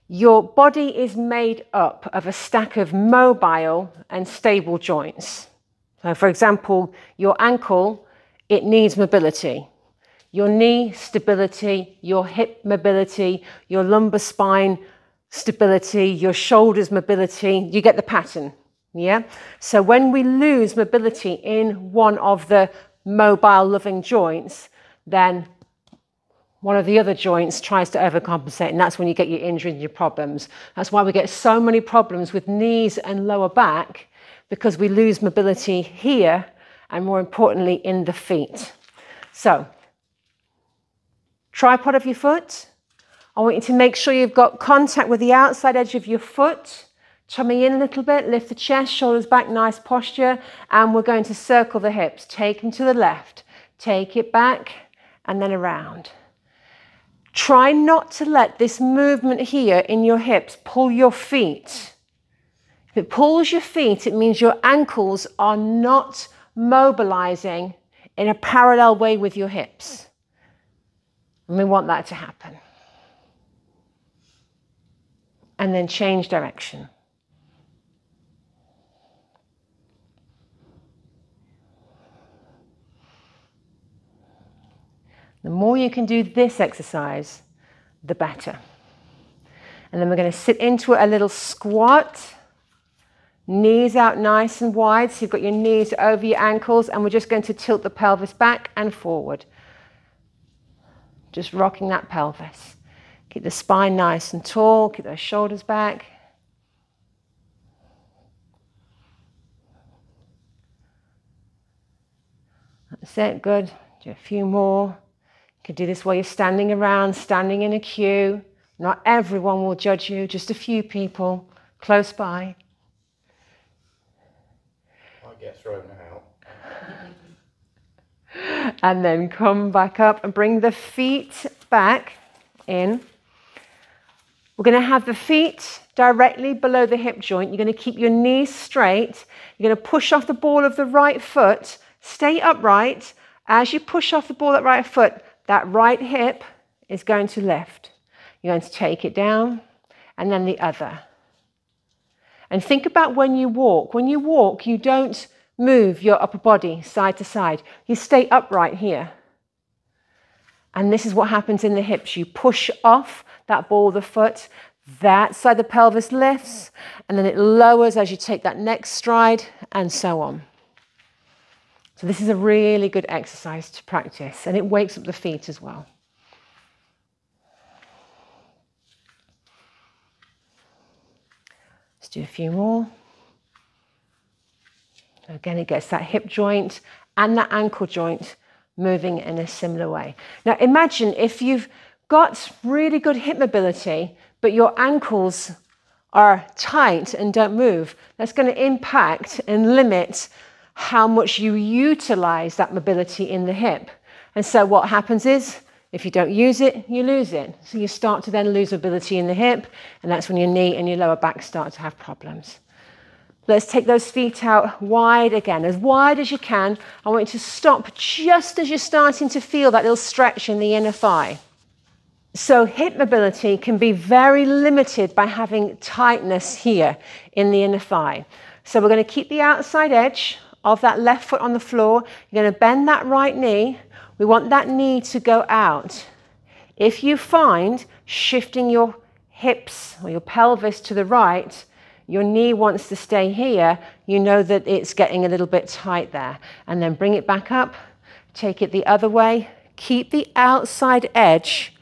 Your body is made up of a stack of mobile and stable joints. So for example, your ankle, it needs mobility. Your knee, stability. Your hip, mobility. Your lumbar spine, stability. Your shoulders, mobility. You get the pattern, yeah? So when we lose mobility in one of the mobile loving joints, then one of the other joints tries to overcompensate, and that's when you get your injury and your problems. That's why we get so many problems with knees and lower back, because we lose mobility here, and more importantly, in the feet. So, tripod of your foot. I want you to make sure you've got contact with the outside edge of your foot. Tummy in a little bit, lift the chest, shoulders back, nice posture, and we're going to circle the hips. Take them to the left, take it back, and then around. Try not to let this movement here in your hips pull your feet. If it pulls your feet, it means your ankles are not mobilizing in a parallel way with your hips. And we want that to happen. And then change direction. The more you can do this exercise, the better. And then we're going to sit into a little squat. Knees out nice and wide, so you've got your knees over your ankles, and we're just going to tilt the pelvis back and forward. Just rocking that pelvis. Keep the spine nice and tall, keep those shoulders back. That's it, good. Do a few more. You can do this while you're standing around, standing in a queue. Not everyone will judge you, just a few people close by. I get thrown out. And then come back up and bring the feet back in. We're going to have the feet directly below the hip joint. You're going to keep your knees straight. You're going to push off the ball of the right foot. Stay upright. As you push off the ball of that right foot, that right hip is going to lift. You're going to take it down, and then the other. And think about when you walk. When you walk, you don't move your upper body side to side. You stay upright here. And this is what happens in the hips. You push off that ball of the foot, that side of the pelvis lifts, and then it lowers as you take that next stride, and so on. So this is a really good exercise to practice, and it wakes up the feet as well. Let's do a few more. Again, it gets that hip joint and that ankle joint moving in a similar way. Now imagine if you've got really good hip mobility, but your ankles are tight and don't move. That's going to impact and limit how much you utilize that mobility in the hip. And so what happens is, if you don't use it, you lose it. So you start to then lose mobility in the hip, and that's when your knee and your lower back start to have problems. Let's take those feet out wide again, as wide as you can. I want you to stop just as you're starting to feel that little stretch in the inner thigh. So hip mobility can be very limited by having tightness here in the inner thigh. So we're going to keep the outside edge of that left foot on the floor. You're going to bend that right knee. We want that knee to go out. If you find shifting your hips or your pelvis to the right, your knee wants to stay here, you know that it's getting a little bit tight there. And then bring it back up, take it the other way. Keep the outside edge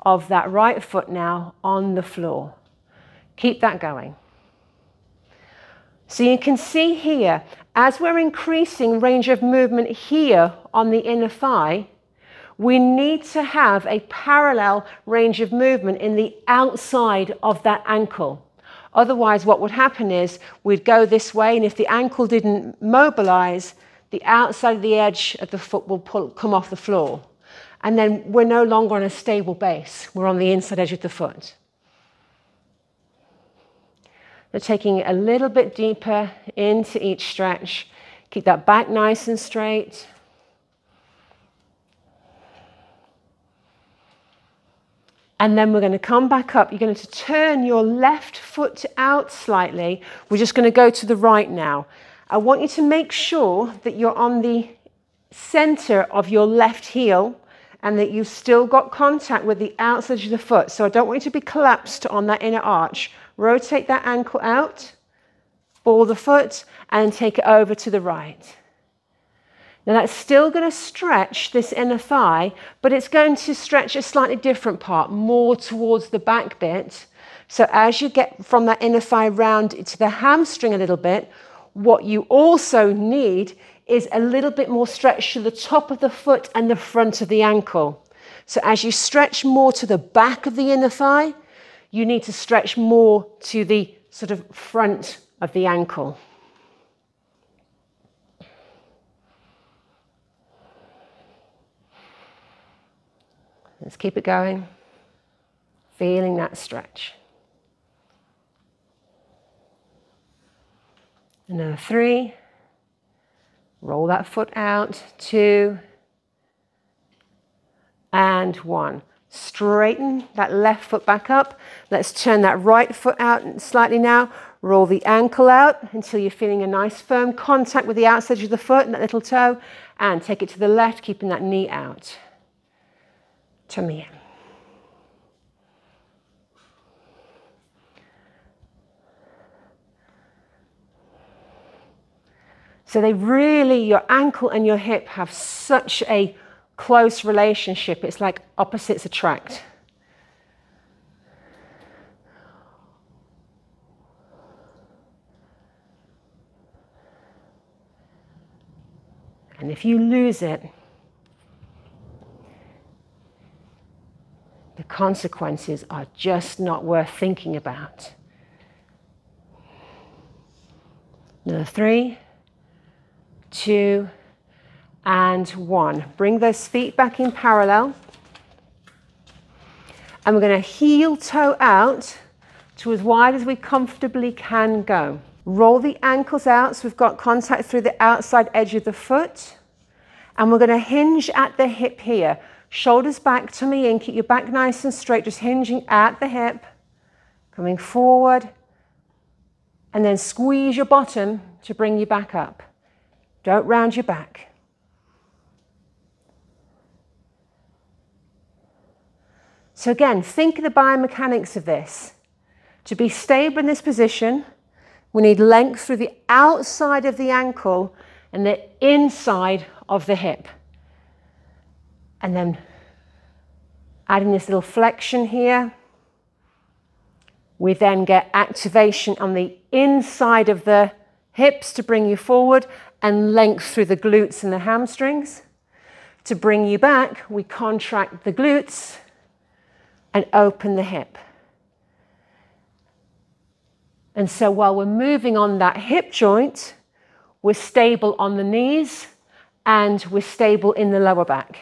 of that right foot now on the floor. Keep that going. So you can see here, as we're increasing range of movement here on the inner thigh, we need to have a parallel range of movement in the outside of that ankle. Otherwise, what would happen is we'd go this way, and if the ankle didn't mobilize, the outside of the edge of the foot will come off the floor. And then we're no longer on a stable base. We're on the inside edge of the foot. So taking it a little bit deeper into each stretch. Keep that back nice and straight. And then we're going to come back up. You're going to turn your left foot out slightly. We're just going to go to the right now. I want you to make sure that you're on the center of your left heel and that you've still got contact with the outside of the foot. So I don't want you to be collapsed on that inner arch. Rotate that ankle out, ball the foot, and take it over to the right. Now that's still going to stretch this inner thigh, but it's going to stretch a slightly different part, more towards the back bit. So as you get from that inner thigh round to the hamstring a little bit, what you also need is a little bit more stretch to the top of the foot and the front of the ankle. So as you stretch more to the back of the inner thigh, you need to stretch more to the sort of front of the ankle. Let's keep it going, feeling that stretch. Another 3, roll that foot out, 2, and 1. Straighten that left foot back up. Let's turn that right foot out slightly now. Roll the ankle out until you're feeling a nice firm contact with the outside of the foot and that little toe, and take it to the left, keeping that knee out. Tummy in. So they really, your ankle and your hip have such a close relationship. It's like opposites attract. And if you lose it, the consequences are just not worth thinking about. Another 3, 2, and 1. Bring those feet back in parallel. And we're going to heel toe out to as wide as we comfortably can go. Roll the ankles out so we've got contact through the outside edge of the foot. And we're going to hinge at the hip here. Shoulders back, tummy in, keep your back nice and straight, just hinging at the hip, coming forward, and then squeeze your bottom to bring you back up. Don't round your back. So again, think of the biomechanics of this. To be stable in this position, we need length through the outside of the ankle and the inside of the hip. And then adding this little flexion here, we then get activation on the inside of the hips to bring you forward and length through the glutes and the hamstrings. To bring you back, we contract the glutes and open the hip. And so while we're moving on that hip joint, we're stable on the knees and we're stable in the lower back.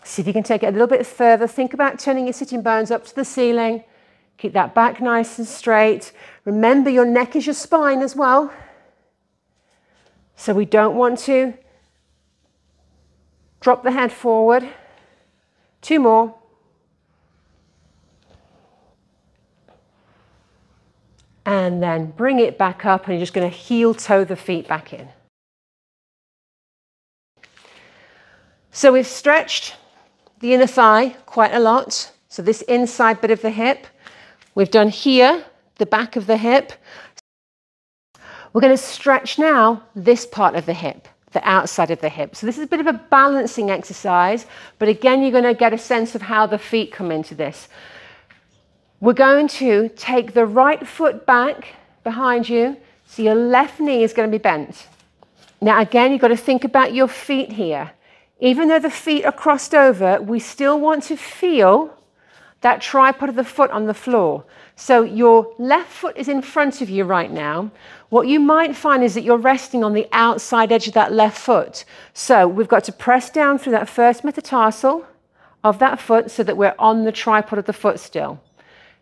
See if you can take it a little bit further. Think about turning your sitting bones up to the ceiling. Keep that back nice and straight. Remember, your neck is your spine as well. So we don't want to drop the head forward. 2 more. And then bring it back up, and you're just going to heel toe the feet back in. So we've stretched the inner thigh quite a lot. So this inside bit of the hip. We've done here, the back of the hip. We're going to stretch now this part of the hip, the outside of the hip. So this is a bit of a balancing exercise, but again, you're going to get a sense of how the feet come into this. We're going to take the right foot back behind you, so your left knee is going to be bent. Now again, you've got to think about your feet here. Even though the feet are crossed over, we still want to feel that tripod of the foot on the floor. So your left foot is in front of you right now. What you might find is that you're resting on the outside edge of that left foot. So we've got to press down through that first metatarsal of that foot so that we're on the tripod of the foot still.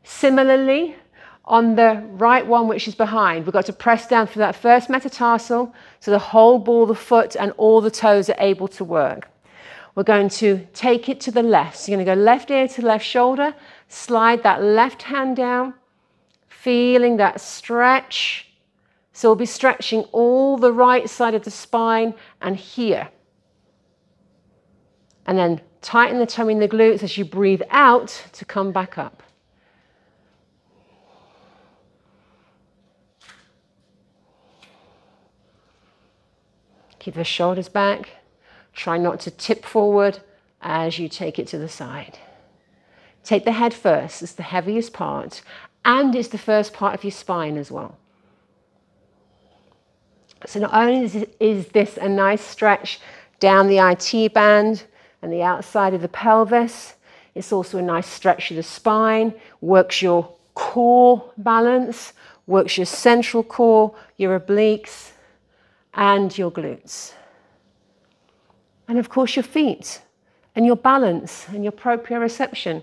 Similarly, on the right one, which is behind, we've got to press down through that first metatarsal so the whole ball of the foot and all the toes are able to work. we're going to take it to the left. So you're going to go left ear to left shoulder, slide that left hand down, feeling that stretch. So we'll be stretching all the right side of the spine and here. And then tighten the tummy and the glutes as you breathe out to come back up. Keep the shoulders back. Try not to tip forward as you take it to the side. Take the head first. It's the heaviest part, and it's the first part of your spine as well. So not only is this a nice stretch down the IT band and the outside of the pelvis, it's also a nice stretch of the spine, works your core balance, works your central core, your obliques, and your glutes. And of course your feet, and your balance, and your proprioception.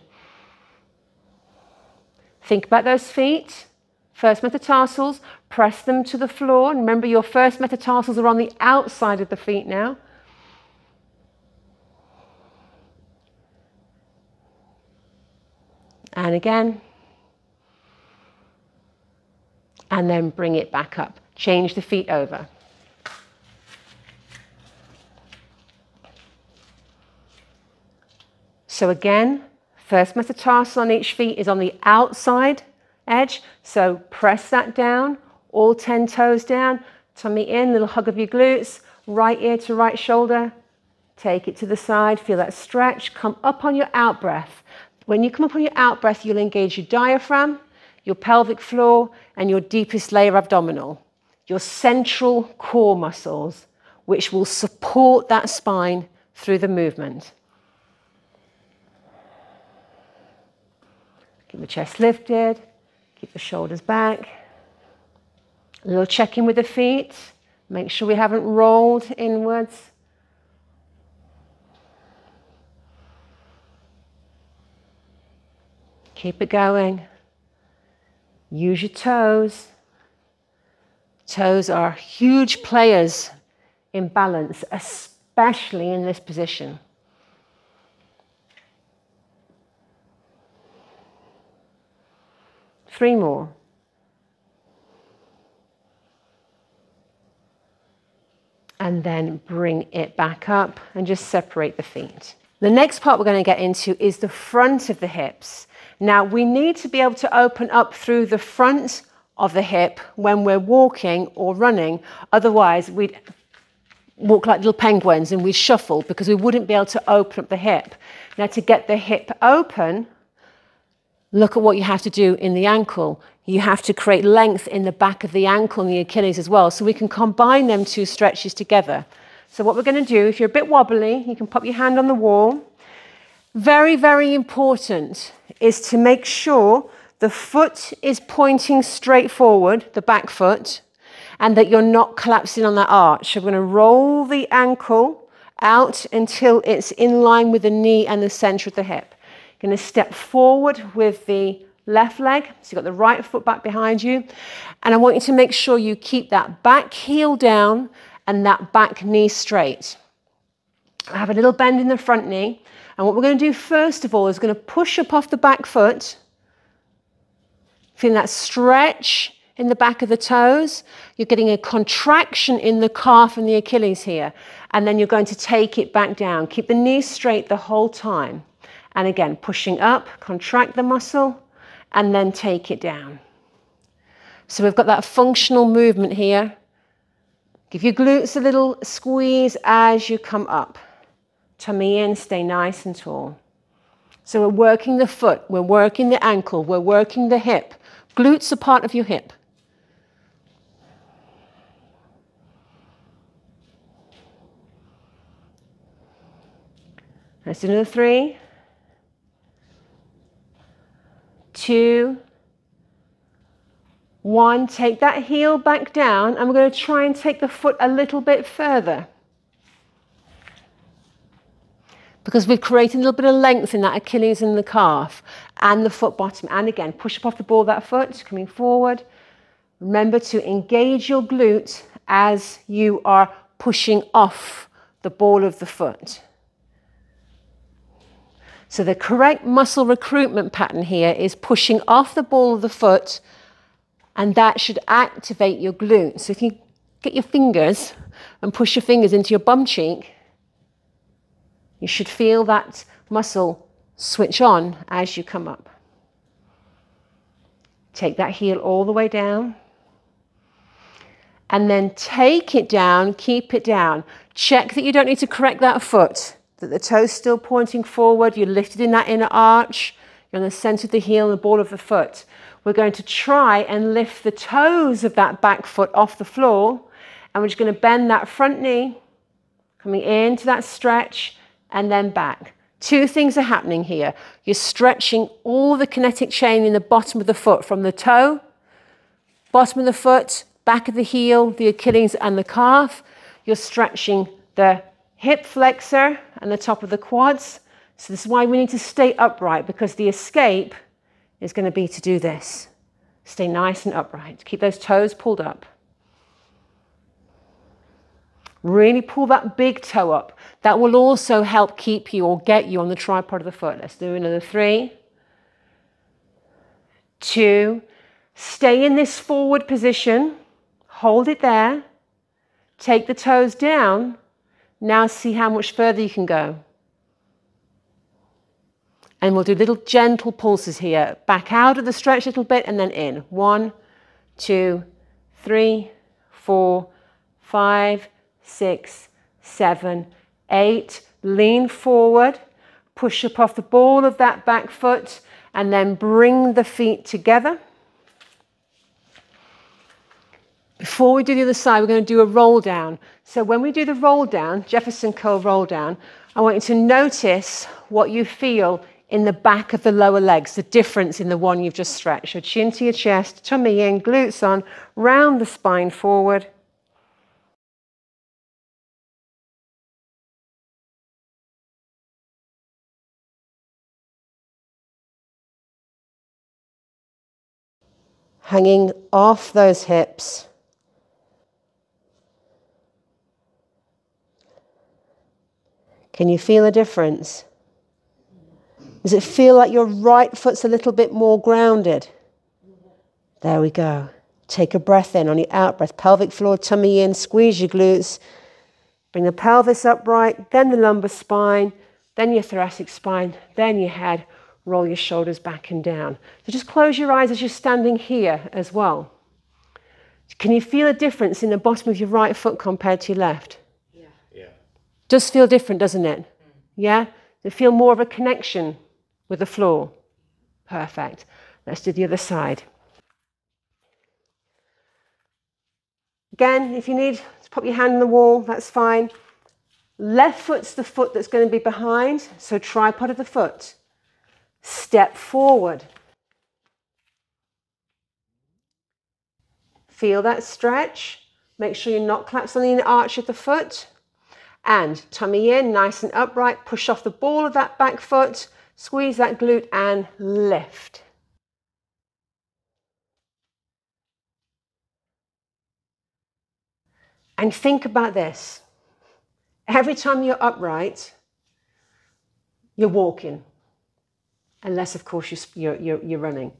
Think about those feet. First metatarsals, press them to the floor. And remember, your first metatarsals are on the outside of the feet now. And again. And then bring it back up. Change the feet over. So again, first metatarsal on each feet is on the outside edge. So press that down, all 10 toes down, tummy in, little hug of your glutes, right ear to right shoulder. Take it to the side, feel that stretch. Come up on your out breath. When you come up on your out breath, you'll engage your diaphragm, your pelvic floor, and your deepest layer abdominal, your central core muscles, which will support that spine through the movement. Keep the chest lifted, keep the shoulders back. A little check-in with the feet. Make sure we haven't rolled inwards. Keep it going. Use your toes. Toes are huge players in balance, especially in this position. Three more. And then bring it back up and just separate the feet. The next part we're going to get into is the front of the hips. Now we need to be able to open up through the front of the hip when we're walking or running. Otherwise we'd walk like little penguins and we'd shuffle because we wouldn't be able to open up the hip. Now to get the hip open, look at what you have to do in the ankle. You have to create length in the back of the ankle and the Achilles as well. So we can combine them two stretches together. So what we're going to do, if you're a bit wobbly, you can pop your hand on the wall. Very, very important is to make sure the foot is pointing straight forward, the back foot, and that you're not collapsing on that arch. So we're going to roll the ankle out until it's in line with the knee and the center of the hip. You're going to step forward with the left leg. So you've got the right foot back behind you. And I want you to make sure you keep that back heel down and that back knee straight. I have a little bend in the front knee. And what we're going to do first of all is going to push up off the back foot. Feeling that stretch in the back of the toes. You're getting a contraction in the calf and the Achilles here. And then you're going to take it back down. Keep the knees straight the whole time. And again, pushing up, contract the muscle, and then take it down. So we've got that functional movement here. Give your glutes a little squeeze as you come up. Tummy in, stay nice and tall. So we're working the foot, we're working the ankle, we're working the hip. Glutes are part of your hip. Let's do another 3, 2, 1. Take that heel back down and we're going to try and take the foot a little bit further. Because we've created a little bit of length in that Achilles and the calf and the foot bottom. And again, push up off the ball of that foot, coming forward. Remember to engage your glute as you are pushing off the ball of the foot. So the correct muscle recruitment pattern here is pushing off the ball of the foot, and that should activate your glutes. So if you get your fingers and push your fingers into your bum cheek, you should feel that muscle switch on as you come up. Take that heel all the way down. And then take it down, keep it down. Check that you don't need to correct that foot, that the toe's still pointing forward, you're lifted in that inner arch, you're on the center of the heel and the ball of the foot. We're going to try and lift the toes of that back foot off the floor, and we're just going to bend that front knee, coming into that stretch, and then back. Two things are happening here. You're stretching all the kinetic chain in the bottom of the foot, from the toe, bottom of the foot, back of the heel, the Achilles and the calf. You're stretching the hip flexor and the top of the quads. So this is why we need to stay upright, because the escape is going to be to do this. Stay nice and upright. Keep those toes pulled up. Really pull that big toe up. That will also help keep you or get you on the tripod of the foot. Let's do another 3, 2. Stay in this forward position. Hold it there. Take the toes down. Now see how much further you can go. And we'll do little gentle pulses here. Back out of the stretch a little bit and then in. 1, 2, 3, 4, 5, 6, 7, 8. Lean forward. Push up off the ball of that back foot and then bring the feet together. Before we do the other side, we're going to do a roll down. So when we do the roll down, Jefferson curl roll down, I want you to notice what you feel in the back of the lower legs, the difference in the one you've just stretched. So chin to your chest, tummy in, glutes on, round the spine forward. Hanging off those hips. Can you feel a difference? Does it feel like your right foot's a little bit more grounded? There we go. Take a breath in on your out breath. Pelvic floor, tummy in, squeeze your glutes. Bring the pelvis upright, then the lumbar spine, then your thoracic spine, then your head. Roll your shoulders back and down. So just close your eyes as you're standing here as well. Can you feel a difference in the bottom of your right foot compared to your left? Yeah. Does feel different, doesn't it? Yeah? Does it feel more of a connection with the floor? Perfect. Let's do the other side. Again, if you need to pop your hand on the wall, that's fine. Left foot's the foot that's going to be behind, so tripod of the foot. Step forward. Feel that stretch. Make sure you're not collapsed on the inner arch of the foot. And tummy in, nice and upright. Push off the ball of that back foot. Squeeze that glute and lift. And think about this. Every time you're upright, you're walking. Unless, of course, you're running.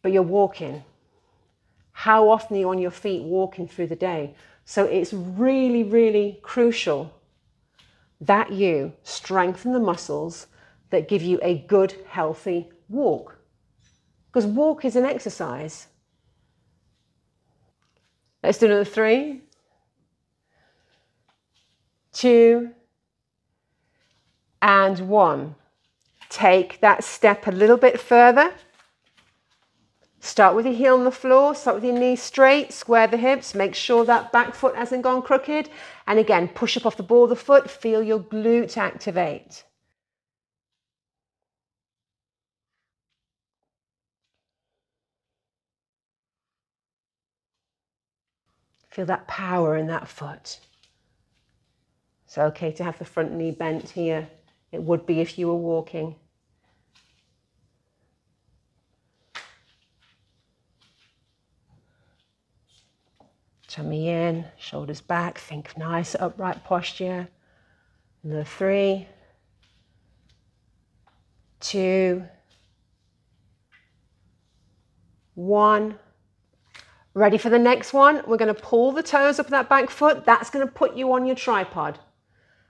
But you're walking. How often are you on your feet walking through the day? So it's really, really crucial that you strengthen the muscles that give you a good, healthy walk. Because walk is an exercise. Let's do another 3, 2, and 1. Take that step a little bit further. Start with your heel on the floor, start with your knees straight, square the hips, make sure that back foot hasn't gone crooked. And again, push up off the ball of the foot, feel your glute activate. Feel that power in that foot. It's okay to have the front knee bent here. It would be if you were walking. Tummy in, shoulders back, think nice upright posture. Another 3, 2, 1. Ready for the next one? We're going to pull the toes up that back foot. That's going to put you on your tripod.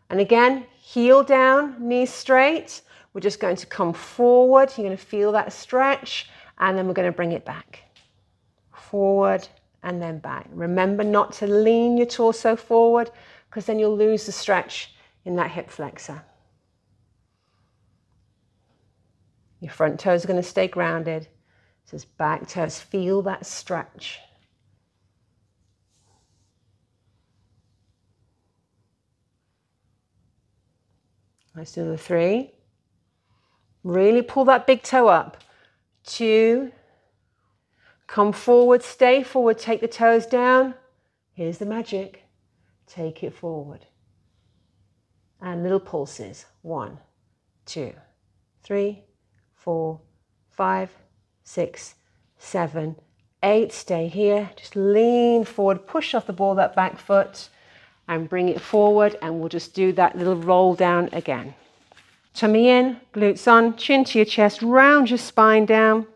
And again, heel down, knees straight. We're just going to come forward. You're going to feel that stretch, and then we're going to bring it back. Forward and then back. Remember not to lean your torso forward, because then you'll lose the stretch in that hip flexor. Your front toes are going to stay grounded. So back toes, feel that stretch. Let's do the 3. Really pull that big toe up. 2. Come forward, stay forward, take the toes down. Here's the magic. Take it forward. And little pulses. 1, 2, 3, 4, 5, 6, 7, 8. Stay here. Just lean forward, push off the ball of that back foot and bring it forward, and we'll just do that little roll down again. Tummy in, glutes on, chin to your chest, round your spine down.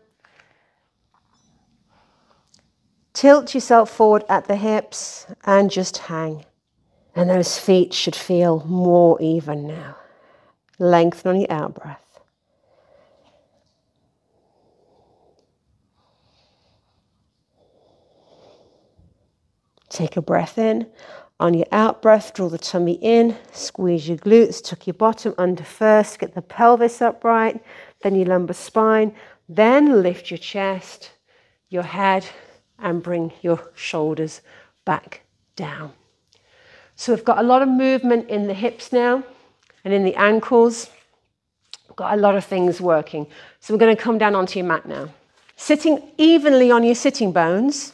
Tilt yourself forward at the hips and just hang. And those feet should feel more even now. Lengthen on your out breath. Take a breath in. On your out breath, draw the tummy in, squeeze your glutes, tuck your bottom under first, get the pelvis upright, then your lumbar spine, then lift your chest, your head, and bring your shoulders back down. So we've got a lot of movement in the hips now and in the ankles. We've got a lot of things working. So we're going to come down onto your mat now. Sitting evenly on your sitting bones.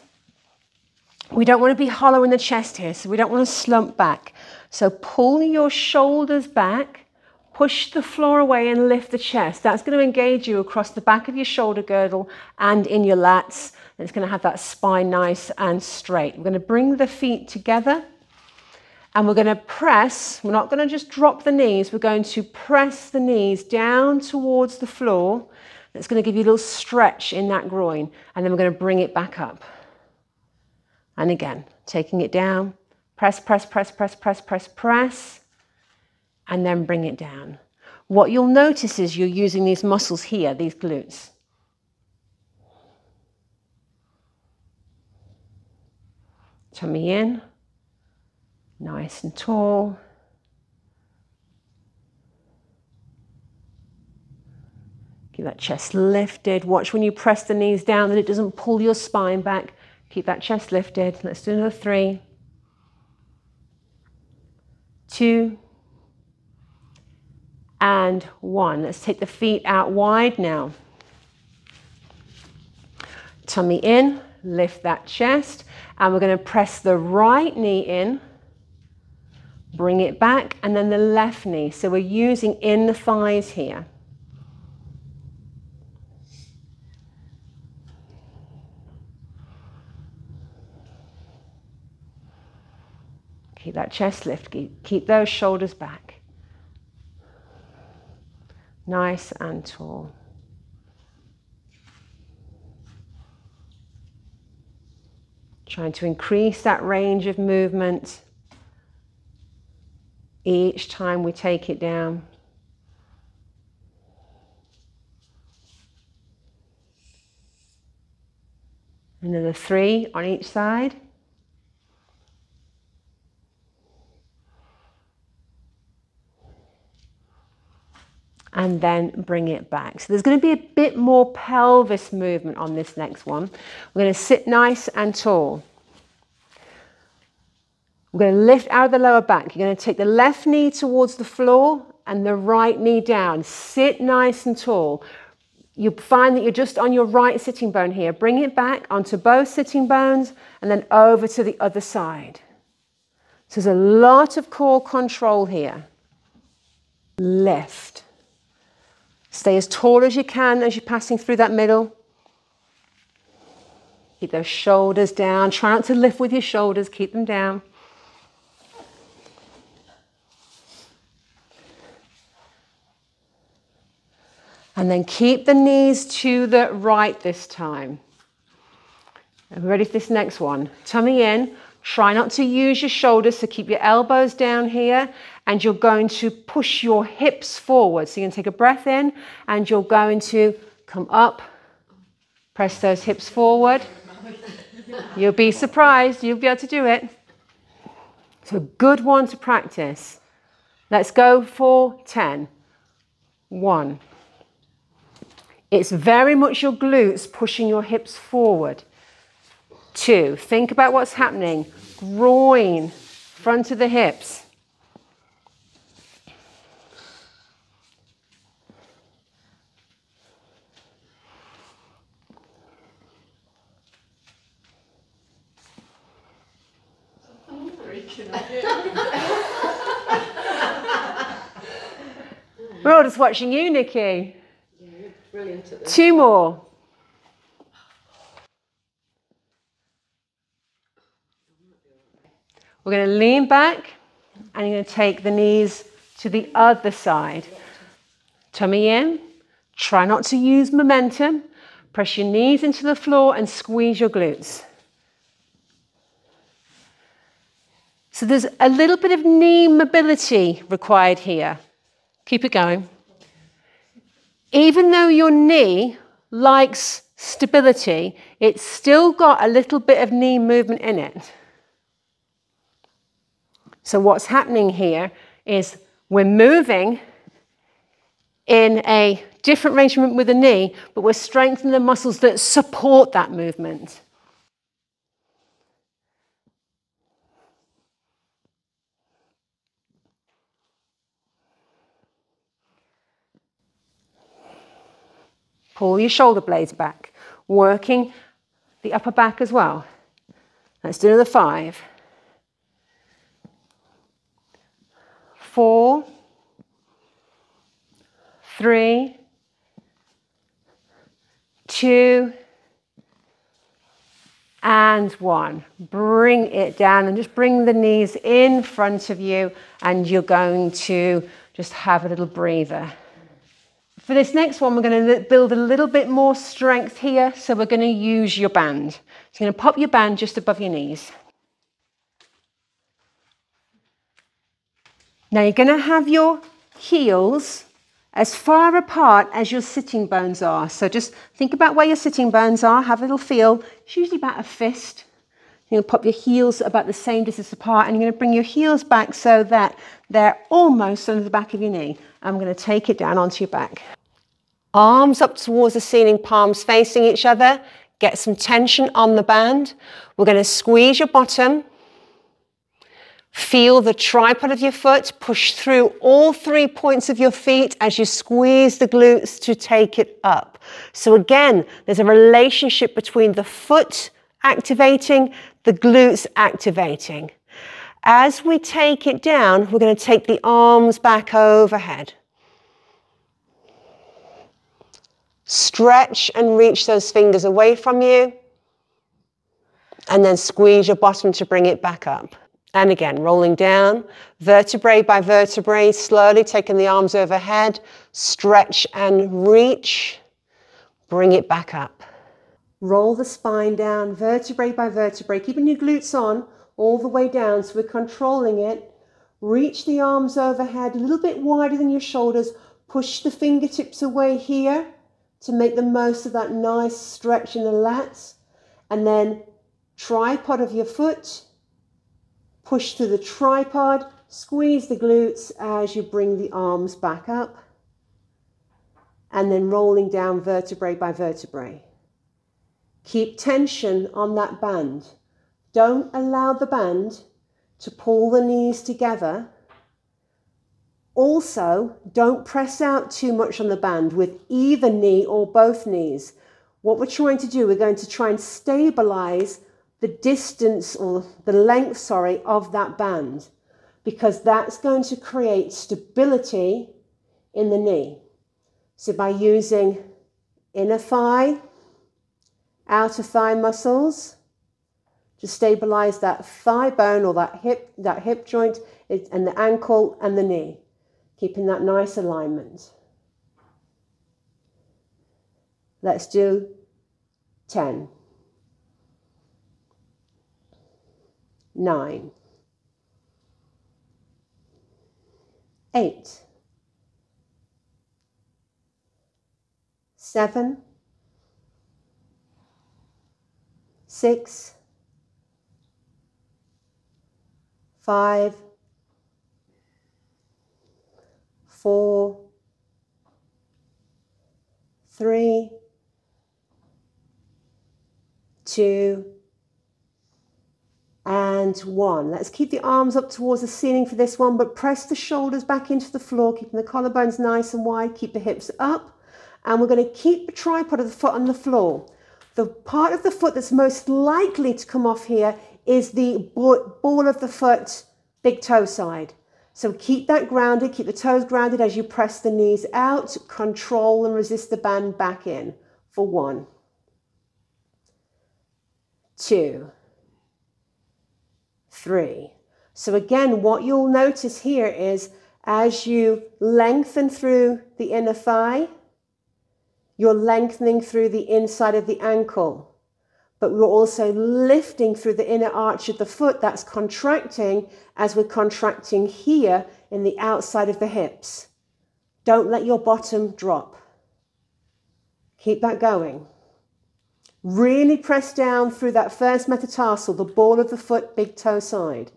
We don't want to be hollow in the chest here, so we don't want to slump back. So pull your shoulders back, push the floor away and lift the chest. That's going to engage you across the back of your shoulder girdle and in your lats. And it's going to have that spine nice and straight. We're going to bring the feet together and we're going to press. We're not going to just drop the knees. We're going to press the knees down towards the floor. That's going to give you a little stretch in that groin. And then we're going to bring it back up. And again, taking it down, press, press, press, press, press, press, press, and then bring it down. What you'll notice is you're using these muscles here, these glutes. Tummy in, nice and tall. Keep that chest lifted. Watch when you press the knees down that it doesn't pull your spine back. Keep that chest lifted. Let's do another 3, 2, and 1. Let's take the feet out wide now. Tummy in, lift that chest, and we're going to press the right knee in, bring it back, and then the left knee. So we're using in the thighs here. Keep that chest lift, keep those shoulders back. Nice and tall. Trying to increase that range of movement each time we take it down. Another 3 on each side. And then bring it back. So there's going to be a bit more pelvis movement on this next one. We're going to sit nice and tall. We're going to lift out of the lower back. You're going to take the left knee towards the floor and the right knee down. Sit nice and tall. You find that you're just on your right sitting bone here. Bring it back onto both sitting bones and then over to the other side. So there's a lot of core control here. Lift. Stay as tall as you can as you're passing through that middle. Keep those shoulders down. Try not to lift with your shoulders. Keep them down. And then keep the knees to the right this time. Are we ready for this next one? Tummy in. Try not to use your shoulders, so keep your elbows down here, and you're going to push your hips forward. So you're going to take a breath in, and you're going to come up, press those hips forward. You'll be surprised, you'll be able to do it. It's a good one to practice. Let's go for 10. 1. It's very much your glutes pushing your hips forward. 2. Think about what's happening. Groin, front of the hips. 3. We're all just watching you, Nikki. Yeah, you're brilliant at this. 2 more. We're going to lean back and you're going to take the knees to the other side. Tummy in. Try not to use momentum. Press your knees into the floor and squeeze your glutes. So there's a little bit of knee mobility required here. Keep it going. Even though your knee likes stability, it's still got a little bit of knee movement in it. So what's happening here is we're moving in a different range of movement with the knee, but we're strengthening the muscles that support that movement. Pull your shoulder blades back, working the upper back as well. Let's do another 5. 4, 3, 2, and 1. Bring it down and just bring the knees in front of you, and you're going to just have a little breather. For this next one, we're going to build a little bit more strength here, so we're going to use your band. So you're going to pop your band just above your knees. Now you're going to have your heels as far apart as your sitting bones are. So just think about where your sitting bones are, have a little feel. It's usually about a fist. You're going to pop your heels about the same distance apart, and you're going to bring your heels back so that they're almost under the back of your knee. I'm going to take it down onto your back. Arms up towards the ceiling, palms facing each other. Get some tension on the band. We're going to squeeze your bottom. Feel the tripod of your foot push through all 3 points of your feet as you squeeze the glutes to take it up. So again, there's a relationship between the foot activating, the glutes activating. As we take it down, we're going to take the arms back overhead. Stretch and reach those fingers away from you. And then squeeze your bottom to bring it back up. And again, rolling down, vertebrae by vertebrae, slowly taking the arms overhead, stretch and reach, bring it back up. Roll the spine down, vertebrae by vertebrae, keeping your glutes on all the way down, so we're controlling it. Reach the arms overhead, a little bit wider than your shoulders, push the fingertips away here to make the most of that nice stretch in the lats, and then tripod of your foot. Push through the tripod, squeeze the glutes as you bring the arms back up, and then rolling down vertebrae by vertebrae. Keep tension on that band. Don't allow the band to pull the knees together. Also, don't press out too much on the band with either knee or both knees. What we're trying to do, we're going to try and stabilize the distance or the length, sorry, of that band, because that's going to create stability in the knee. So by using inner thigh, outer thigh muscles to stabilize that thigh bone or that hip joint and the ankle and the knee, keeping that nice alignment. Let's do 10, 9, 8, 7, 6, 5, 4, 3, 2, and 1. Let's keep the arms up towards the ceiling for this one, but press the shoulders back into the floor, keeping the collarbones nice and wide, keep the hips up, and we're going to keep the tripod of the foot on the floor. The part of the foot that's most likely to come off here is the ball of the foot, big toe side. So keep that grounded, keep the toes grounded as you press the knees out, control and resist the band back in for 1, 2, 3. So again, what you'll notice here is as you lengthen through the inner thigh, you're lengthening through the inside of the ankle, but we're also lifting through the inner arch of the foot. That's contracting as we're contracting here in the outside of the hips. Don't let your bottom drop. Keep that going. Really press down through that first metatarsal, the ball of the foot, big toe side.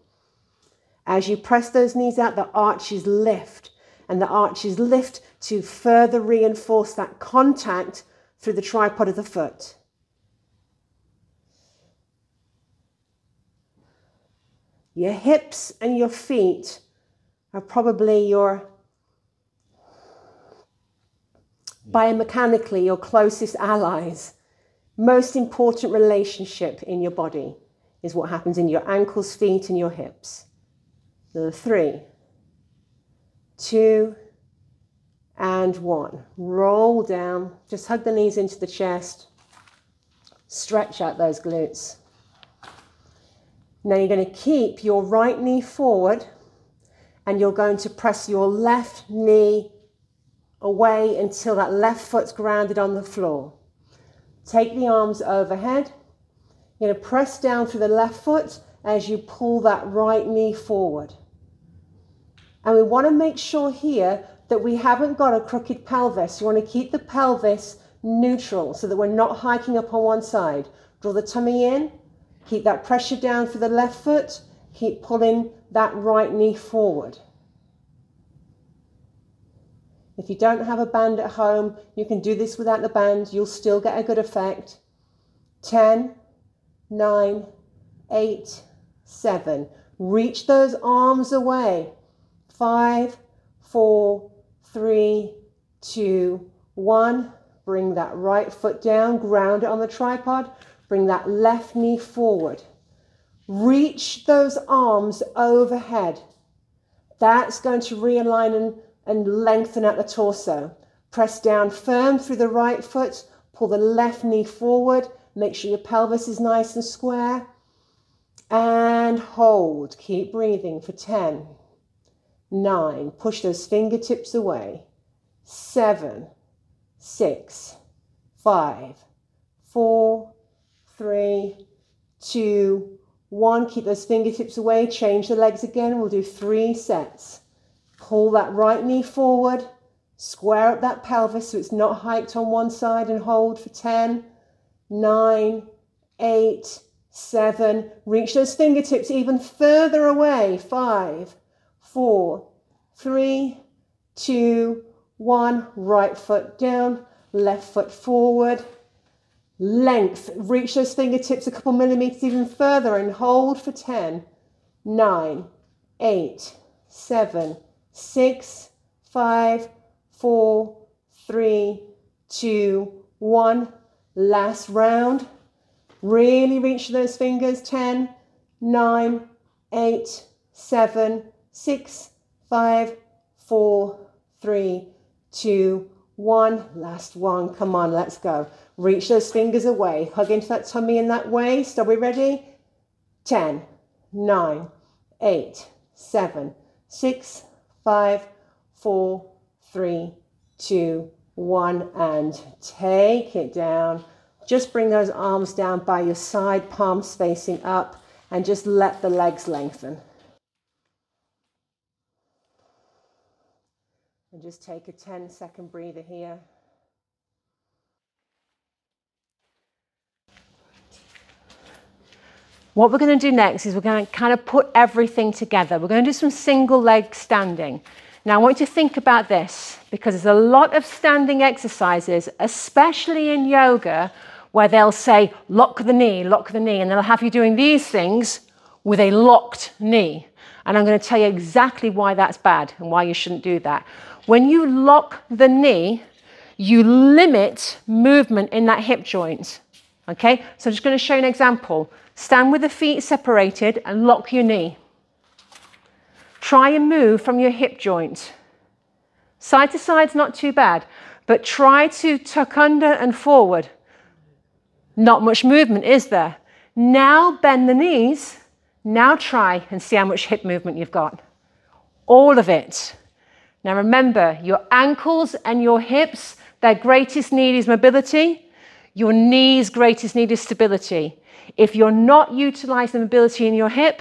As you press those knees out, the arches lift, and the arches lift to further reinforce that contact through the tripod of the foot. Your hips and your feet are probably biomechanically your closest allies. Most important relationship in your body is what happens in your ankles, feet, and your hips. Another 3, 2, and 1. Roll down. Just hug the knees into the chest. Stretch out those glutes. Now you're going to keep your right knee forward and you're going to press your left knee away until that left foot's grounded on the floor. Take the arms overhead. You're going to press down through the left foot as you pull that right knee forward. And we want to make sure here that we haven't got a crooked pelvis. You want to keep the pelvis neutral so that we're not hiking up on one side. Draw the tummy in. Keep that pressure down for the left foot. Keep pulling that right knee forward. If you don't have a band at home, you can do this without the band. You'll still get a good effect. 10, 9, 8, 7. Reach those arms away. 5, 4, 3, 2, 1. Bring that right foot down. Ground it on the tripod. Bring that left knee forward. Reach those arms overhead. That's going to realign and lengthen out the torso. Press down firm through the right foot. Pull the left knee forward. Make sure your pelvis is nice and square. And hold. Keep breathing for 10, 9. Push those fingertips away. 7, 6, 5, 4, 3, 2, 1. Keep those fingertips away. Change the legs again. We'll do 3 sets. Pull that right knee forward. Square up that pelvis so it's not hiked on one side and hold for 10, 9, 8, 7. Reach those fingertips even further away. 5, 4, 3, 2, 1. Right foot down. Left foot forward. Length. Reach those fingertips a couple millimeters even further and hold for 10, 9, 8, 7, 6, 5, 4, 3, 2, 1. Last round. Really reach those fingers. 10, 9, 8, 7, 6, 5, 4, 3, 2, 1. Last one. Come on, let's go. Reach those fingers away. Hug into that tummy in that waist. Are we ready? 10, 9, 8, 7, 6, 5, 4, 3, 2, 1 and take it down. Just bring those arms down by your side, palms facing up, and just let the legs lengthen. And just take a 10-second breather here. What we're going to do next is we're going to kind of put everything together. We're going to do some single leg standing. Now I want you to think about this, because there's a lot of standing exercises, especially in yoga, where they'll say lock the knee, and they'll have you doing these things with a locked knee. And I'm going to tell you exactly why that's bad and why you shouldn't do that. When you lock the knee, you limit movement in that hip joint. Okay, so I'm just going to show you an example. Stand with the feet separated and lock your knee. Try and move from your hip joint. Side to side's not too bad, but try to tuck under and forward. Not much movement, is there? Now bend the knees. Now try and see how much hip movement you've got. All of it. Now remember, your ankles and your hips, their greatest need is mobility. Your knees' greatest need is stability. If you're not utilizing the mobility in your hip,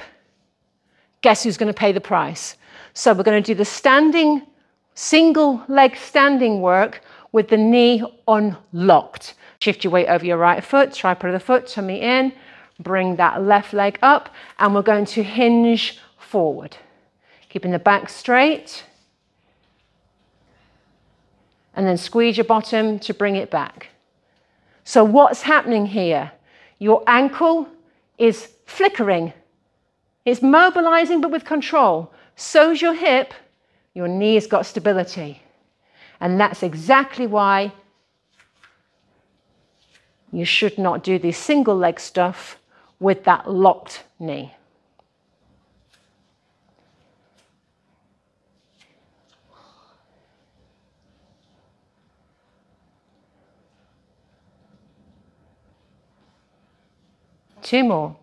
guess who's going to pay the price? So we're going to do the standing, single leg standing work with the knee unlocked. Shift your weight over your right foot, tripod of the foot, tummy in, bring that left leg up, and we're going to hinge forward. Keeping the back straight. And then squeeze your bottom to bring it back. So what's happening here? Your ankle is flickering. It's mobilizing, but with control. So's your hip. Your knee's got stability. And that's exactly why you should not do this single leg stuff with that locked knee. Two more.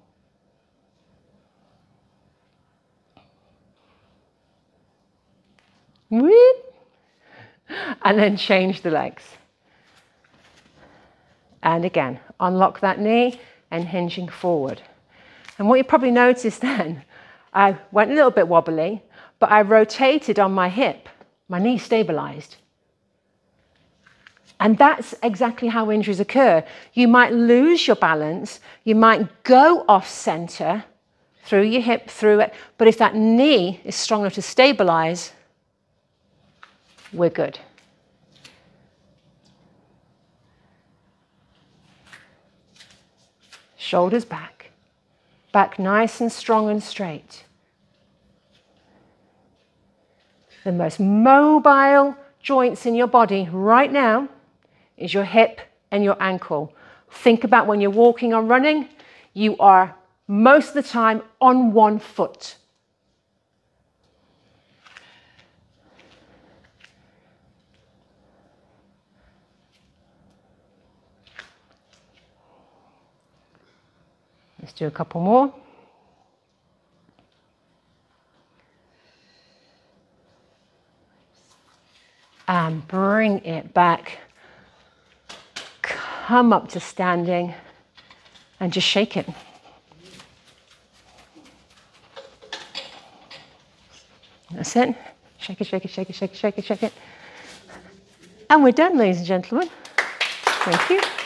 Whoop. And then change the legs. And again, unlock that knee and hinging forward. And what you probably noticed then, I went a little bit wobbly, but I rotated on my hip. My knee stabilized. And that's exactly how injuries occur. You might lose your balance, you might go off center through your hip, through it, but if that knee is strong enough to stabilize, we're good. Shoulders back, back nice and strong and straight. The most mobile joints in your body right now is your hip and your ankle. Think about when you're walking or running, you are most of the time on one foot. Let's do a couple more. And bring it back. Come up to standing and just shake it. That's it. Shake it, shake it, shake it, shake it, shake it, shake it. And we're done, ladies and gentlemen. Thank you.